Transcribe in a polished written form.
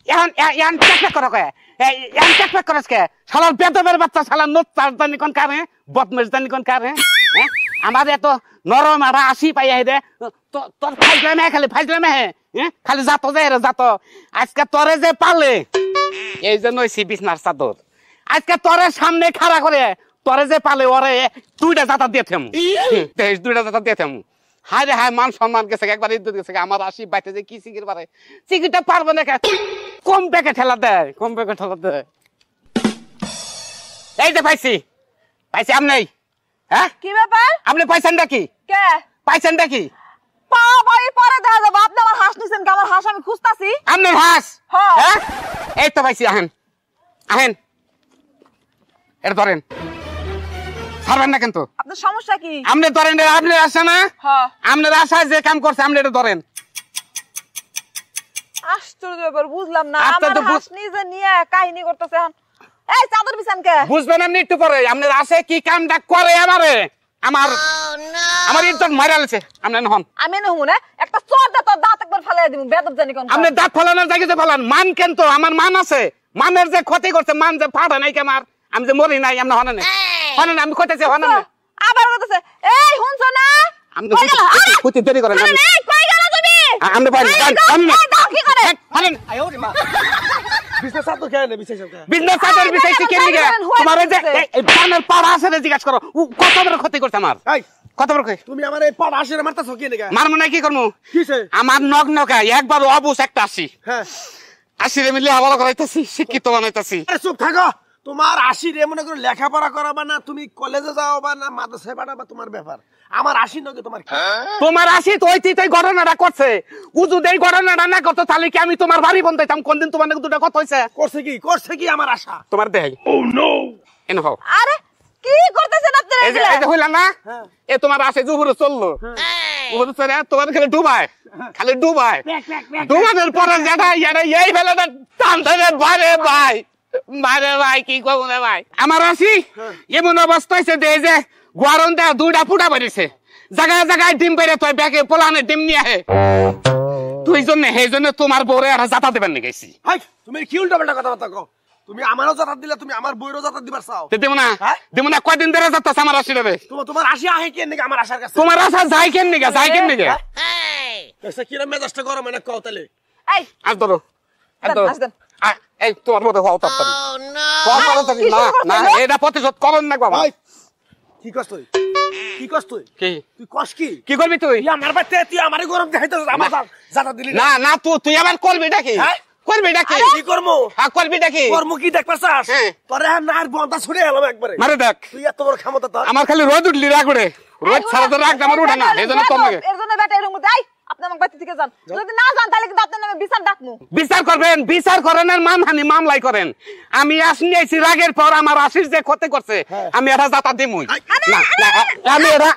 এখন এখন চেক করো কে এখন চেক করস কে শালার বেদবের বাচ্চা শালার নোট জানি কোন কারে বদমেশ জানি কোন কারে হ্যাঁ আমার এত নরম আর আসি পাইয়া দে তোর ফাইজলামে ফাইজলামে হ্যাঁ খালি যাতো যে যাতো আজকে তোরে যে পালে এই জন্য ওই বিছনার চাদর আজকে তোরে সামনে খাড়া করে তোরে যে পালে ওরে দুইটা জাতা দিয়ে থেম দুইটা জাতা দিয়ে থেম হায় রে হায় মান সম্মান গেছে একবার ইজ্জত গেছে আমার আসি বাইতে যে কি সিগির পারে সিগিরটা পারবে না কম প্যাকে ঠেলা দেয় কম প্যাকে ঠেলা দেয় এই যে পাইছি পাইছি আমনেই হ্যাঁ কি ব্যাপার আপনি পাইছেনটা কি কে পাইছেনটা কি বাবা এই পরে দেখা যাবে আপনি আমার হাঁস নিছেন কি আমার হাঁস আমি খুঁজতাছি আমনে হাঁস হ্যাঁ এই তো পাইছি আহেন আহেন এটা ধরেন ছাড়বেন না কিন্তু আপনার সমস্যা কি আপনি ধরেন আপনি আসে না হ্যাঁ আপনার আশায় যে কাম করছে আপনি এটা ধরেন আশ্চর্য ব্যাপার বুঝলাম না আপনার আমার তো হাঁস নিজে নিয়ে কাহিনী করতেছে এখন এই চাদর বিছান কে বুঝবেন আপনি একটু পরে আপনার আসে কি কামটা করে আমারে আমার আমার ইজ্জত মারালছে আপনি নহন আমি নহু না একটা চোর দে তোর দাঁত একবার ফালাই দিমু বেদব জানি কোন আপনি দাঁত ফালানোর জায়গাতে ফালান মান কেন তো আমার মান আছে মানের যে ক্ষতি করছে মান যে ফাটা নাই কেমার আমি যে মরি নাই আপনি হন না হন না আমি কইতেছি হন না আবার কইতেছে এই শুনছো না আমি কইতে দেরি করেন আরে কই গেল তুমি আপনি পারেন আপনি দাও কি করে হলেন আয় ওরে মা বিজনেস সাথে কেন বিশেষ কে বিজনেস সাইডের বিষয়টি কেন নিগে তোমার যে এই বানের পাড়া আছে রে জিজ্ঞাসা করো কত বড় ক্ষতি করছে আমার এই কত বড় ক্ষতি তুমি আমার এই পাড় আসে মারতাছ কি নিগা মারমু না কি করমু কিছে আমার নগ নকা একবার অবুস একটা আসি হ্যাঁ আসিরে মিলে আবার করাইতাছি শিক্ষিত বানাইতাছি আরে চুপ থাকো তোমার আশি রে মনে করে লেখাপড়া করাবা না তুমি কলেজে যাও বা না মাদ্রাসায় পাঠাবা তোমার ব্যাপার আমার আশি নগে তোমার কি তোমার আসি তো ওই তুই ঘটনাটা করছে উজু দেই ঘটনাটা না করতো তাহলে কি আমি তোমার বাড়ি বন্ধাইতাম কোনদিন তোমার নাকি দুটা কথা হইছে করছে কি আমার আশা তোমার দেই ও নো এনো হও আরে কি করতেছেন আপনারা এই যে হইলা না এ তোমার আসে জুহুরে চললো ওর সরে তোমার খালি ডুবায় খালি ডুবায় ডুবানোর পরে যেটা এই ফেলাটা টান ধরে বাইরে ভাই বাইরে ভাই কি করবো রে ভাই আমার আসি এমন অবস্থা হয়েছে যে গরম দেয় দুইটা ফুটা বেরিয়েছে জায়গায় জায়গায় ডিম বেড়ে তুই ব্যাগে পোলানে ডিম নিয়ে আহে তুই জন্য সেই জন্য তোমার বউরে আর জাতা দেবেন নি গেছি তুমি কি উল্টা পাল্টা কথাবার্তা কও তুমি আমারও জাতা দিলে তুমি আমার বইরও জাতা দিবার চাও দেবো না কয়দিন ধরে যাচ্ছে আমার আসি রে তোমার আশি আহে কেন নাকি আমার আশার কাছে তোমার আশা যাই কেন নিগা যাই কেন নিগা কিরম মেজাজটা গরম মানে কও তাহলে এই আজ ধরো আসেন এই তোমার মধ্যে হওয়া তাড়াতাড়ি না না এটা প্রতিশোধ করন না বাবা কি কস তুই কি কস তুই কি তুই কস কি করবি তুই আমার বাচ্চা তুই আমারে গরম দেখাইতেছ আমার জাতা দিলি না না তুই আবার করবি নাকি করবি নাকি কি করমু হ্যাঁ করবি নাকি করমু কি দেখবার চাস তোরে না আর বন্ধা ছুড়ে এলাম একবারে মারে দেখ তুই এত বড় ক্ষমতা তোর আমার খালি রোদ উঠলি রাগ উঠে রোদ ছাড়া তো রাগ আমার উঠে না এই জন্য তোর লাগে এর জন্য বেটা এরকম যাই আপনি আমার বাড়ি থেকে যান যদি না যান তাহলে কিন্তু আপনার নামে বিচার ডাকমু বিচার করবেন বিচার করেন আর মানহানি মামলাই করেন আমি আসনি আইছি রাগের পর আমার আশিস যে ক্ষতি করছে আমি এটা জাতা দিমুই না আমি এটা